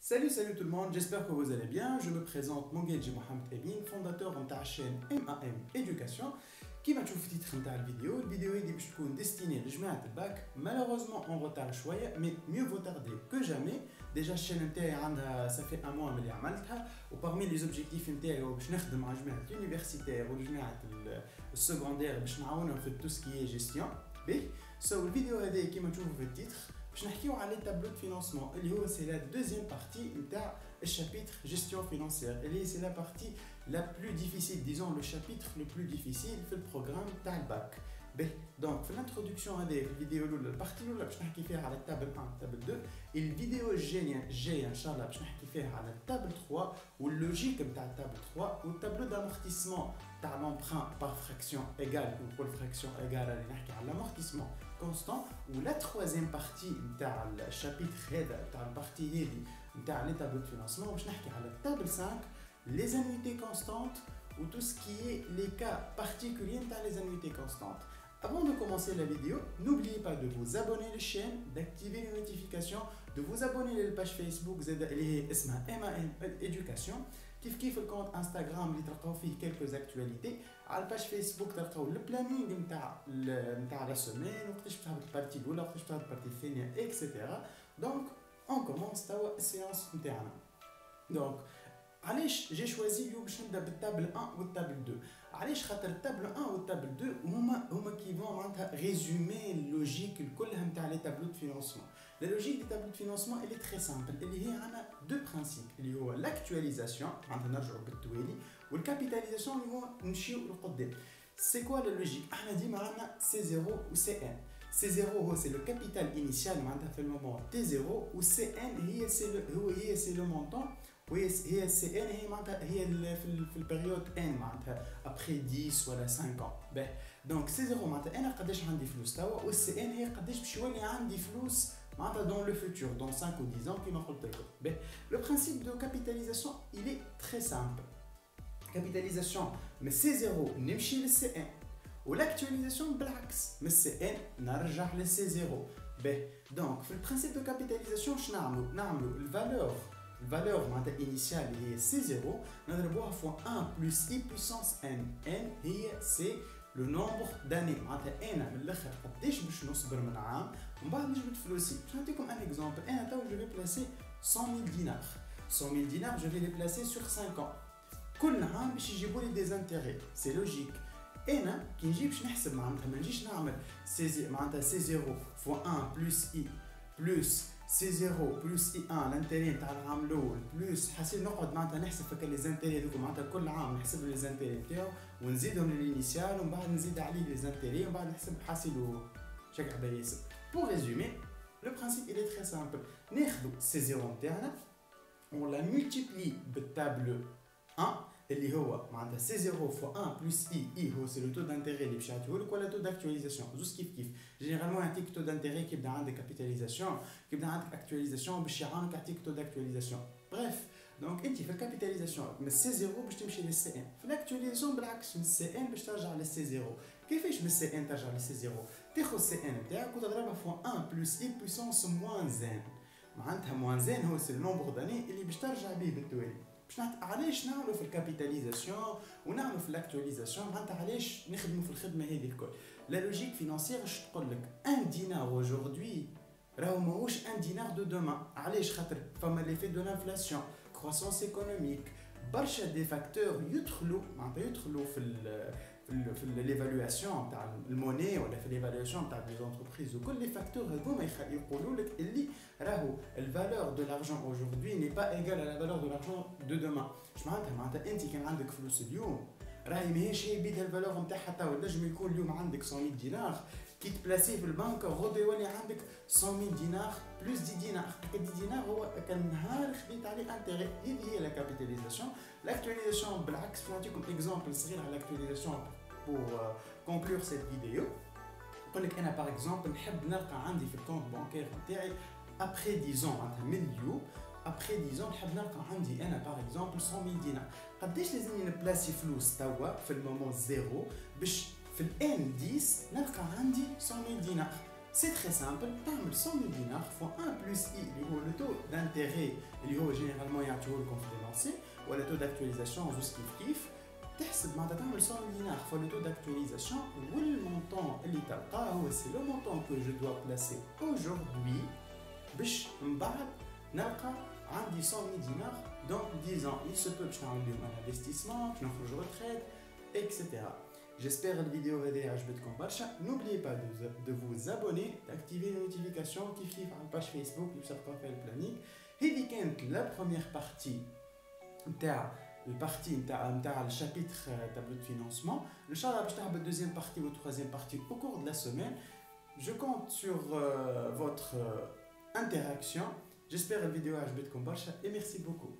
Salut tout le monde, j'espère que vous allez bien. Je me présente Monguedji Mohamed Ebin, fondateur de la chaîne MAM Éducation. Qui va تشوف titre de la vidéo est destinée à le bac, malheureusement en retard شوية, mais mieux vaut tarder que jamais. Déjà la chaîne ça fait un mois اللي عملتها, و parmi les objectifs نتاعي هو باش نخدم مع جماعة universitaire والجماعة السكوندير باش نعاونهم في tout ce qui est gestion. So الفيديو هذه كيما تشوفوا في التيتر باش نحكيو على les tableaux de financement اللي هو c'est la deuxième partie نتاع الشابيتر gestion financière. C'est la partie la plus difficile, disons le chapitre le plus difficile في البروغرام تاع الباك. Donc في l'introduction هذه في الفيديو الاولى البارتي الاولى باش نحكي فيها على التابل 1 التابل 2, الفيديو الجايه ان شاء الله باش نحكي فيها على التابل 3 واللوجيك نتاع التابل 3 والتابلو d'amortissement تاع l'emprunt par fraction égale ou pour fraction égale اللي نحكي على l'amortissement constant. ولا troisième partie نتاع الشابيتر هذا تاع البارتي هذه نتاع les tableaux de financement باش نحكي على التابل 5 les annuités constantes ou tout ce qui est les cas particuliers dans les annuités constantes. Avant de commencer la vidéo, n'oubliez pas de vous abonner à la chaîne, d'activer les notifications, de vous abonner à la page Facebook MAM Éducation. Kif le compte Instagram اللي تلقاو فيه quelques actualités. على الباج فيسبوك تلقاو البلانينغ نتاع لا سيمين وقتاش تهبط البارتي الاولى وقتاش تهبط البارتي الثانيه اكسيتيرا. دونك اون كومونس توا السيونس نتاعنا. دونك علاش جي شوازي اليوم باش نبدا بالتابل 1 والتابل 2؟ علاش خاطر التابل 1 والتابل 2 هما كي فون معناتها ريزومي اللوجيك الكلها نتاع لي تابلو دو فينانسمون. لا لوجيك دي تابلو دو فينانسمون اللي تري سامبل اللي هي عندنا دو برانسيب اللي هو لاكtualisation معناتها نرجعوا بالتوالي والكابيتاليزاسيون اللي هو نمشيو لقدام. سي كوا لا لوجيك؟ احنا ديما عندنا سي 0 و سي ان. سي 0 هو سي لو كابيتال انيشال معناتها في المومون تي 0 و سي ان هي سي لو مونطون هي سي ان هي معناتها هي في البيريود ان معناتها ابري 10 ولا 5 ans. دونك سي 0 معناتها انا قداش عندي فلوس توا, والسي ان هي قداش باش يولي عندي فلوس معناتها dans le futur dans 5 ou 10 ans كيما قلت لكم. Le principe de capitalisation il est très simple. Capitalisation من سي 0 نمشي للسي ان والاكtualisation بالعكس من السي ان نرجع للسي 0. دونك في البرانسيب دو كابيتاليزاسيون اش نعملوا الفالور معناتها انيشال هي سي 0 نضربوها فوا 1 بلس اي بويسونس ان. ان هي سي لو نومبر داني معناتها انا من الاخر قداش باش نصبر من عام ومن بعد نجبد فلوسي. باش نعطيكم ان اكزومبل. انا تو جو في بلاسي 100,000 دينار. 100,000 دينار جو في لي بلاسي سور 5 ans. كل عام باش يجيبوا لي دي زانتيري. سي لوجيك. انا كي نجي باش نحسب معناتها ما نجيش نعمل سي معناتها سي 0 فوا 1 بلس اي بلس سي 0 بلس اي 1 الانتيري نتاع العام الاول بلس حاسين نقعد معناتها نحسب فك لي زانتيري هذوك معناتها كل عام نحسب لي زانتيري نتاعو ونزيدهم للانيسيال ومن بعد نزيد عليه لي زانتيري ومن بعد نحسب حاسيلو شكل حبا يحسب. بور ريزومي لو برانسيب il est très simple. ناخذوا سي 0 نتاعنا on la multiplie بالتابلو 1 اللي هو معناتها سي 0 فوا 1 بلس اي هو سي لو تو دانتيري اللي باش يعطيهولك ولا تو داكtualisation زوز كيف جينيرالمون يعطيك تو دانتيري كي يبدا عندك كابيتاليزاسيون كي يبدا عندك اكtualisation باش يعاونك يعطيك تو داكtualisation. بريف دونك انت في الكابيتاليزاسيون من سي 0 باش تمشي للسي ان, في الاكtualisation بالعكس من السي ان باش ترجع للسي 0. كيفاش من السي ان ترجع للسي 0؟ تاخذ السي ان نتاعك وتضربها فوا 1 بلس اي بويسونس موان زين معناتها موان زين هو سي النومبر داني اللي باش ترجع به بالتوالي. باش علاش نعملوا في الكابيتاليزاسيون ونعملوا في الاكtualisation معناتها علاش نخدموا في الخدمه هذه الكل. لا لوجيك فينانسيير اش تقول لك 1 دينار اوجوردي راهو ماهوش 1 دينار دو دومان. علاش؟ خاطر فما ليفي دو لانفلاسيون كروسونس ايكونوميك برشا دي فاكتور يدخلوا معناتها يدخلوا في ليفالواسيون تاع الموني ولا في ليفالواسيون تاع لي زونتربريز وكل لي فاكتور هذوما يقولوا لك اللي راهو الفالور دو لارجون اوجوردي ني با ايغال على فالور دو لارجون دو دومان. اش معناتها انت كان عندك فلوس اليوم راهي ماهيش هي بيدها الفالور نتاعها توا. نجم يكون اليوم عندك 100,000 دينار كي تبلاسي في البنك غدوه يولي عندك 100,000 دينار بلس 10 دينار. 10 دينار هو كان نهار خديت عليه انتيري. هذه هي لا كابيتاليزاسيون. لاكtualisation بالعكس نعطيكم اكزومبل صغير على لاكtualisation pour conclure cette vidéo. نقول لك انا باغ اكزومبل نحب نلقى عندي في الكونت بانكير نتاعي ابري 10 ans معناتها من اليوم ابري 10 ans نحب نلقى عندي انا باغ اكزومبل 100,000 دينار. قداش لازمني نبلاسي فلوس توا في المومون زيرو باش في الان 10 نلقى عندي 100,000 دينار؟ C'est très simple, تعمل 100 000 dinars fois 1 plus i اللي هو le taux d'intérêt اللي هو généralement يعطيوه لكم في les lancers ولا taux d'actualisation زوز كيف تحسب معناتها تعمل 100 000 dinars fois le taux d'actualisation والمونطون اللي تلقاه هو c'est le montant que je dois placer aujourd'hui باش من بعد نلقى عندي 100 000 dinars donc 10 ans il se peut باش نعمل بهم un investissement باش نخرج retraite etc. J'espère que la vidéo va vous aider. N'oubliez pas de vous abonner, d'activer les notifications qui font sur la page Facebook, qui savent pas faire le planning. Et la première partie le chapitre tableau de financement. Inch'Allah, je la deuxième partie ou troisième partie au cours de la semaine. Je compte sur votre interaction. J'espère que la vidéo va vous aider et merci beaucoup.